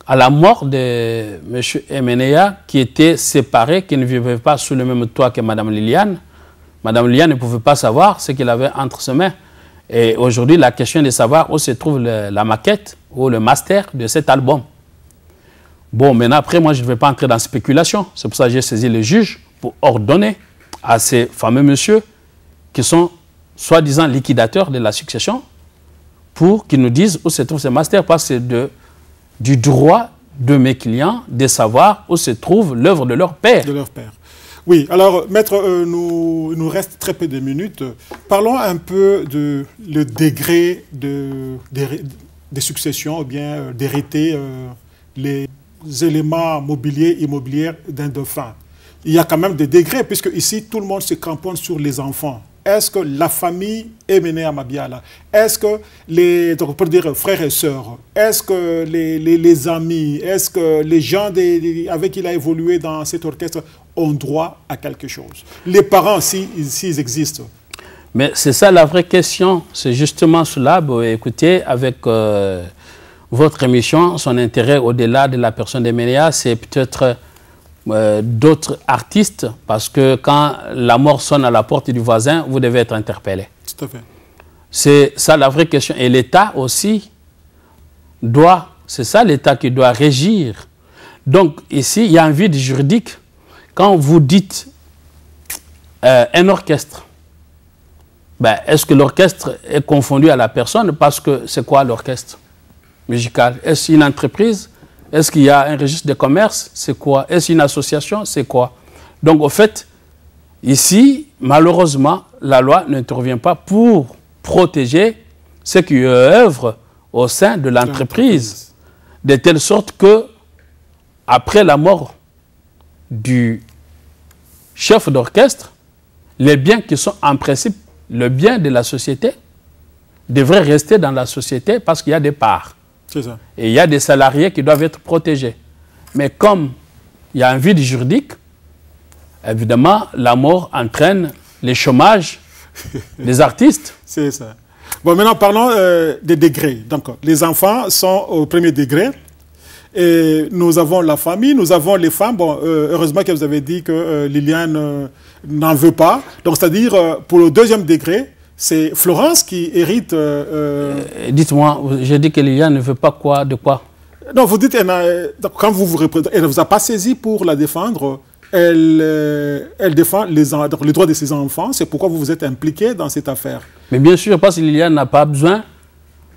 à la mort de M. MNEA, qui était séparé, qui ne vivait pas sous le même toit que Mme Liliane ne pouvait pas savoir ce qu'il avait entre ses mains. Et aujourd'hui, la question est de savoir où se trouve la maquette ou le master de cet album. Bon, maintenant, après, moi, je ne vais pas entrer dans la spéculation. C'est pour ça que j'ai saisi le juge pour ordonner à ces fameux messieurs qui sont soi-disant liquidateurs de la succession pour qu'ils nous disent où se trouve ce master, parce que c'est du droit de mes clients de savoir où se trouve l'œuvre de leur père. De leur père. Oui, alors, maître, il nous reste très peu de minutes. Parlons un peu de le degré des successions, ou bien d'hériter les éléments mobiliers, immobiliers d'un dauphin. Il y a quand même des degrés, puisque ici, tout le monde se cramponne sur les enfants. Est-ce que la famille est menée à Mabiala? Est-ce que on peut dire frères et sœurs? Est-ce que les amis? Est-ce que les gens avec qui il a évolué dans cet orchestre ont droit à quelque chose? Les parents, s'ils existent. Mais c'est ça la vraie question. C'est justement cela. Bon, écoutez, avec votre émission, son intérêt au-delà de la personne de Ménéa, c'est peut-être d'autres artistes, parce que quand la mort sonne à la porte du voisin, vous devez être interpellé. Tout à fait. C'est ça la vraie question. Et l'État aussi doit, c'est ça l'État qui doit régir. Donc ici, il y a un vide juridique. Quand vous dites un orchestre, ben, est-ce que l'orchestre est confondu à la personne? Parce que c'est quoi l'orchestre musical? Est-ce une entreprise? Est-ce qu'il y a un registre de commerce? C'est quoi? Est-ce une association? C'est quoi? Donc, au fait, Ici, malheureusement, la loi n'intervient pas pour protéger ceux qui œuvrent au sein de l'entreprise, de telle sorte que, après la mort du chef d'orchestre, les biens qui sont en principe le bien de la société devraient rester dans la société parce qu'il y a des parts. C'est ça. Et il y a des salariés qui doivent être protégés. Mais comme il y a un vide juridique, évidemment, la mort entraîne les chômages des artistes. C'est ça. Bon, maintenant, parlons des degrés. Donc, les enfants sont au premier degré. Et nous avons la famille, nous avons les femmes. Bon, heureusement que vous avez dit que Liliane n'en veut pas. Donc, c'est-à-dire, pour le deuxième degré, c'est Florence qui hérite... Dites-moi, j'ai dit que Liliane ne veut pas quoi, de quoi? Non, vous dites, quand vous vous représentez, elle ne vous a pas saisi pour la défendre. Elle défend les droits de ses enfants. C'est pourquoi vous vous êtes impliqué dans cette affaire. Mais bien sûr, parce que Liliane n'a pas besoin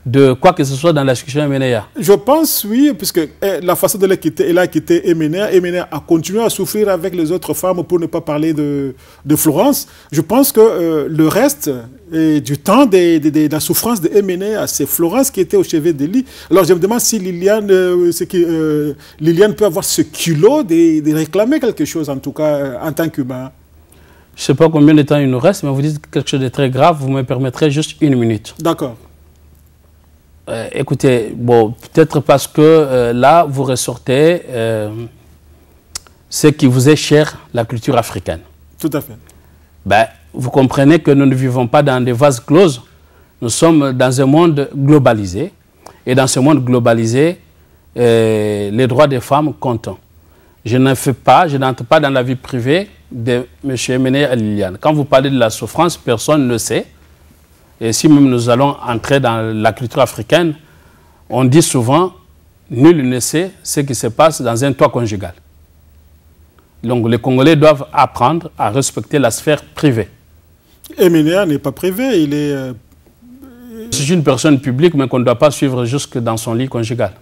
de quoi que ce soit dans la discussion Emenea. Je pense, oui, puisque la façon de elle a quitté Emenea, Emenea a continué à souffrir avec les autres femmes, pour ne pas parler de Florence. Je pense que le reste du temps de la souffrance de Emenea, c'est Florence qui était au chevet de lit. Alors je me demande si Liliane peut avoir ce culot de réclamer quelque chose, en tout cas, en tant qu'humain. Je ne sais pas combien de temps il nous reste, mais vous dites quelque chose de très grave, vous me permettrez juste une minute. D'accord. Écoutez, bon, peut-être parce que là, vous ressortez ce qui vous est cher, la culture africaine. Tout à fait. Ben, vous comprenez que nous ne vivons pas dans des vases clos. Nous sommes dans un monde globalisé. Et dans ce monde globalisé, les droits des femmes comptent. Je n'entre pas dans la vie privée de M. Emenea et Liliane. Quand vous parlez de la souffrance, personne ne sait. Et si même nous allons entrer dans la culture africaine, on dit souvent, nul ne sait ce qui se passe dans un toit conjugal. Donc les Congolais doivent apprendre à respecter la sphère privée. Emenea n'est pas privé, il est... C'est une personne publique, mais qu'on ne doit pas suivre jusque dans son lit conjugal.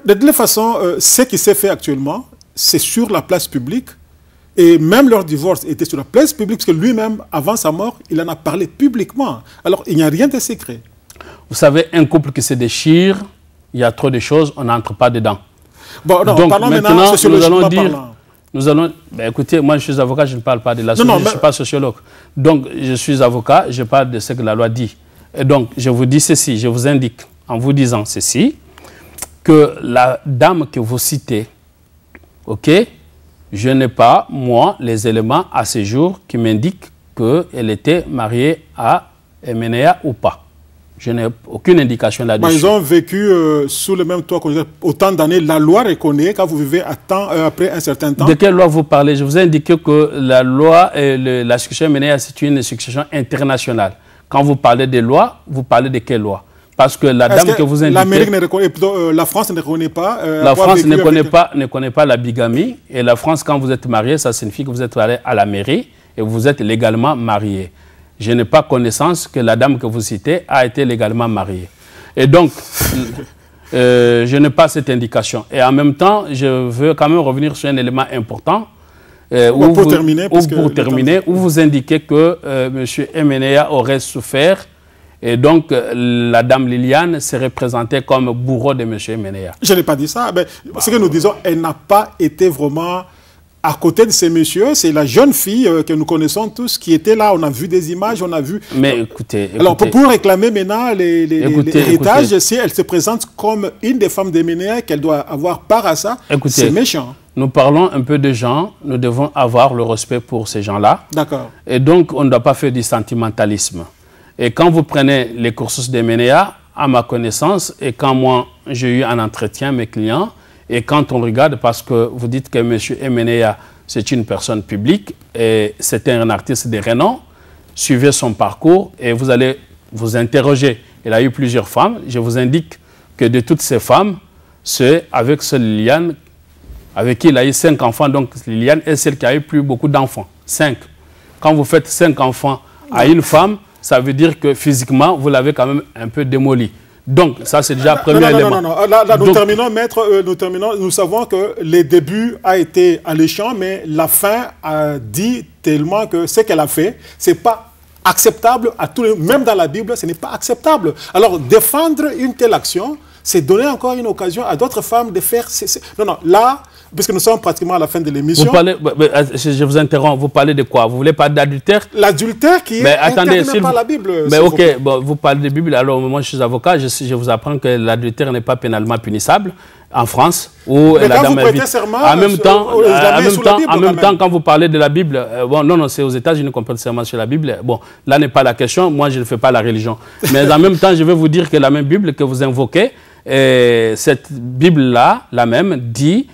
De toute façon, ce qui s'est fait actuellement, c'est sur la place publique. Et même leur divorce était sur la place publique, parce que lui-même, avant sa mort, il en a parlé publiquement. Alors, il n'y a rien de secret. Vous savez, un couple qui se déchire, il y a trop de choses, on n'entre pas dedans. Bon, non, donc parlons maintenant, nous allons dire... parlant. Ben, écoutez, moi je suis avocat, je ne parle pas de la société, je ne suis pas sociologue. Donc, je suis avocat, je parle de ce que la loi dit. Et donc, je vous dis ceci, je vous indique, en vous disant ceci, que la dame que vous citez, ok, je n'ai pas, moi, les éléments à ce jour qui m'indiquent qu'elle était mariée à Emenea ou pas. Je n'ai aucune indication là-dessus. Ils ont vécu sous le même toit autant d'années. La loi reconnaît quand vous vivez après un certain temps. De quelle loi vous parlez? Je vous ai indiqué que la loi, la succession Emenea, c'est une succession internationale. Quand vous parlez de loi, vous parlez de quelle loi? Parce que la dame que vous indiquez... L'Amérique ne reconnaît, plutôt, la France ne reconnaît pas... la France ne connaît pas la bigamie. Et la France, quand vous êtes marié, ça signifie que vous êtes allé à la mairie et vous êtes légalement marié. Je n'ai pas connaissance que la dame que vous citez a été légalement mariée. Et donc, je n'ai pas cette indication. Et en même temps, je veux quand même revenir sur un élément important. Où vous indiquez que M. Emenea aurait souffert. Et donc, la dame Liliane serait présentée comme bourreau de M. Emenea. Je n'ai pas dit ça. Mais ce que nous disons, elle n'a pas été vraiment à côté de ces messieurs. C'est la jeune fille que nous connaissons tous qui était là. On a vu des images, on a vu... Mais écoutez... Alors, pour réclamer maintenant l'héritage, si elle se présente comme une des femmes d'Emenea, qu'elle doit avoir part à ça, c'est méchant. Nous parlons un peu de gens, nous devons avoir le respect pour ces gens-là. D'accord. Et donc, on ne doit pas faire du sentimentalisme. Et quand vous prenez les cursus d'Emenea, à ma connaissance, et quand moi j'ai eu un entretien avec mes clients, et quand on regarde, parce que vous dites que M. Emenea, c'est une personne publique, et c'était un artiste de renom, suivez son parcours, et vous allez vous interroger. Il a eu plusieurs femmes. Je vous indique que de toutes ces femmes, c'est avec seule Liliane, avec qui il a eu 5 enfants, donc Liliane est celle qui a eu plus beaucoup d'enfants. 5. Quand vous faites 5 enfants à une femme, ça veut dire que physiquement, vous l'avez quand même un peu démoli. Donc, ça, c'est déjà le premier élément. Non. Là, nous terminons, maître. Nous savons que le début a été alléchant, mais la fin a dit tellement que ce qu'elle a fait, c'est pas acceptable à tous les... Même dans la Bible, ce n'est pas acceptable. Alors, défendre une telle action, c'est donner encore une occasion à d'autres femmes de faire... Non, là, puisque nous sommes pratiquement à la fin de l'émission... Je vous interromps, vous parlez de quoi? Vous voulez parler d'adultère? L'adultère qui est interdit par la Bible. Mais ok, bon, vous parlez de Bible, alors moi je suis avocat, je vous apprends que l'adultère n'est pas pénalement punissable en France, où mais la quand dame vous prêtez serment, en même temps, quand vous parlez de la Bible, bon, non, c'est aux États-Unis qu'on prête serment sur la Bible. Bon, là n'est pas la question, moi je ne fais pas la religion. Mais en même temps, je vais vous dire que la même Bible que vous invoquez, cette Bible-là, la même, dit,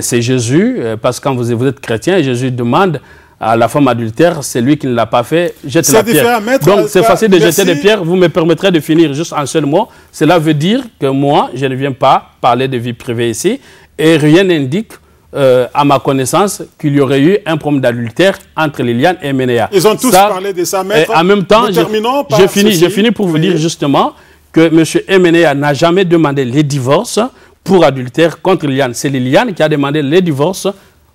c'est Jésus, parce que quand vous êtes chrétien, Jésus demande à la femme adultère, c'est lui qui ne l'a pas fait, jette la pierre. Donc c'est facile de jeter des pierres. Vous me permettrez de finir juste en seul mot. Cela veut dire que moi, je ne viens pas parler de vie privée ici, et rien n'indique, à ma connaissance, qu'il y aurait eu un problème d'adultère entre Liliane et Ménéa. Ils ont tous parlé de ça, maître. En même temps, je finis pour vous dire justement que M. Eménéa n'a jamais demandé les divorces pour adultère contre Liliane. C'est Liliane qui a demandé les divorces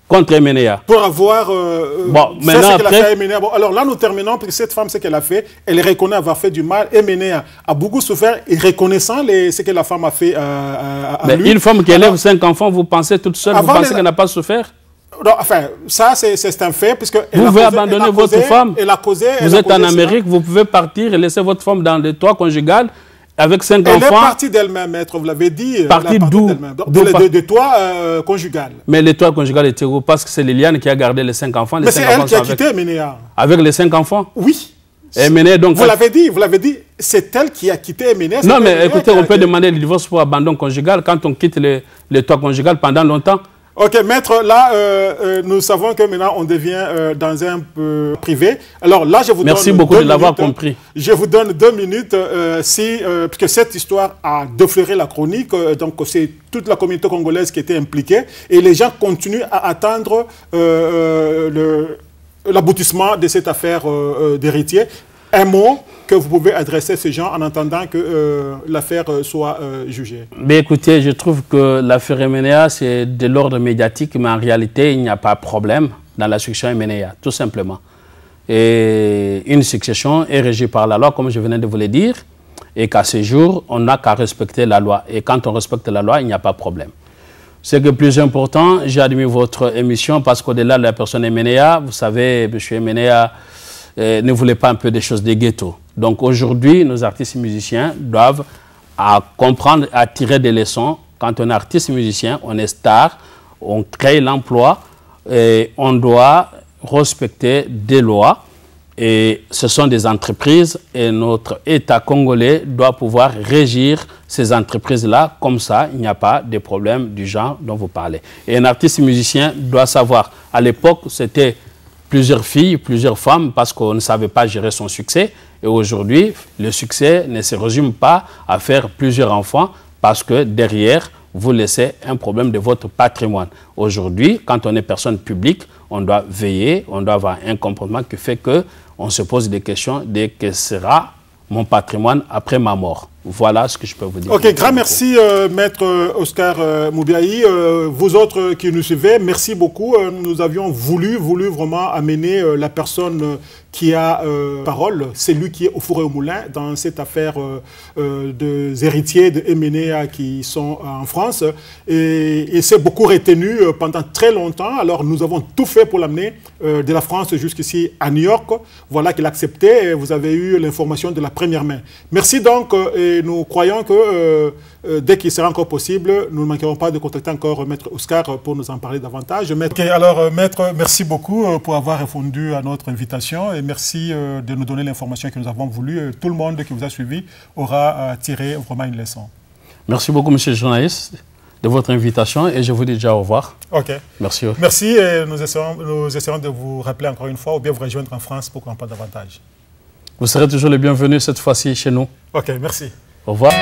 contre Eménéa. Pour avoir bon, maintenant, après... Bon, alors là, nous terminons, parce que cette femme, ce qu'elle a fait, elle reconnaît avoir fait du mal. Eménéa a beaucoup souffert, et reconnaissant ce que la femme a fait à lui. Une femme qui élève 5 enfants, vous pensez toute seule, vous pensez qu'elle n'a pas souffert? Non, enfin, ça, c'est un fait, puisque... Vous pouvez abandonner votre femme. Vous êtes en Amérique, vous pouvez partir et laisser votre femme dans le toit conjugal, avec 5 enfants. Elle est partie d'elle-même, maître, vous l'avez dit. Partie d'où? De toit conjugal. Mais le toit conjugal était où? Parce que c'est Liliane qui a gardé les 5 enfants. Mais c'est elle qui a quitté Ménéa. Avec les 5 enfants? Oui. Et Ménéa, donc... Vous l'avez dit, c'est elle qui a quitté Ménéa. Non, mais écoutez, on peut demander le divorce pour abandon conjugal quand on quitte le toit conjugal pendant longtemps. Ok, maître, là, nous savons que maintenant, on devient dans un peu privé. Alors là, je vous donne Merci beaucoup de l'avoir compris. Je vous donne 2 minutes, puisque cette histoire a défleuré la chronique, donc c'est toute la communauté congolaise qui était impliquée, et les gens continuent à attendre l'aboutissement de cette affaire d'héritier. Un mot que vous pouvez adresser à ces gens en attendant que l'affaire soit jugée. Mais écoutez, je trouve que l'affaire Eménéa, c'est de l'ordre médiatique, mais en réalité, il n'y a pas de problème dans la succession Eménéa, tout simplement. Et une succession est régie par la loi, comme je venais de vous le dire, et qu'à ce jour, on n'a qu'à respecter la loi. Et quand on respecte la loi, il n'y a pas de problème. Ce qui est plus important, j'ai admis votre émission parce qu'au-delà de la personne Eménéa, vous savez, M. Eménéa ne voulait pas un peu des choses des ghettos. Donc aujourd'hui, nos artistes et musiciens doivent comprendre, à tirer des leçons. Quand on est artiste et musicien, on est star, on crée l'emploi et on doit respecter des lois. Et ce sont des entreprises et notre État congolais doit pouvoir régir ces entreprises-là. Comme ça, il n'y a pas de problème du genre dont vous parlez. Et un artiste et musicien doit savoir, à l'époque, c'était plusieurs filles, plusieurs femmes, parce qu'on ne savait pas gérer son succès. Et aujourd'hui, le succès ne se résume pas à faire plusieurs enfants, parce que derrière, vous laissez un problème de votre patrimoine. Aujourd'hui, quand on est personne publique, on doit veiller, on doit avoir un comportement qui fait qu'on se pose des questions de quel sera mon patrimoine après ma mort. Voilà ce que je peux vous dire. Ok, grand merci, maître Oscar Moubiaï. Vous autres qui nous suivez, merci beaucoup. Nous avions voulu vraiment amener la personne qui a parole, c'est lui qui est au four et au moulin dans cette affaire des héritiers de Eménéa qui sont en France. Et il s'est beaucoup retenu pendant très longtemps. Alors nous avons tout fait pour l'amener de la France jusqu'ici à New York. Voilà qu'il a accepté et vous avez eu l'information de la première main. Merci donc. Et nous croyons que dès qu'il sera encore possible, nous ne manquerons pas de contacter encore Maître Oscar pour nous en parler davantage. Okay, alors, Maître, merci beaucoup pour avoir répondu à notre invitation et merci de nous donner l'information que nous avons voulu. Tout le monde qui vous a suivi aura tiré vraiment une leçon. Merci beaucoup, monsieur le journaliste, de votre invitation et je vous dis déjà au revoir. Ok. Merci. Merci et nous essaierons de vous rappeler encore une fois ou bien vous rejoindre en France pour qu'on en parle davantage. Vous serez toujours les bienvenus cette fois-ci chez nous. Ok, merci. Au revoir.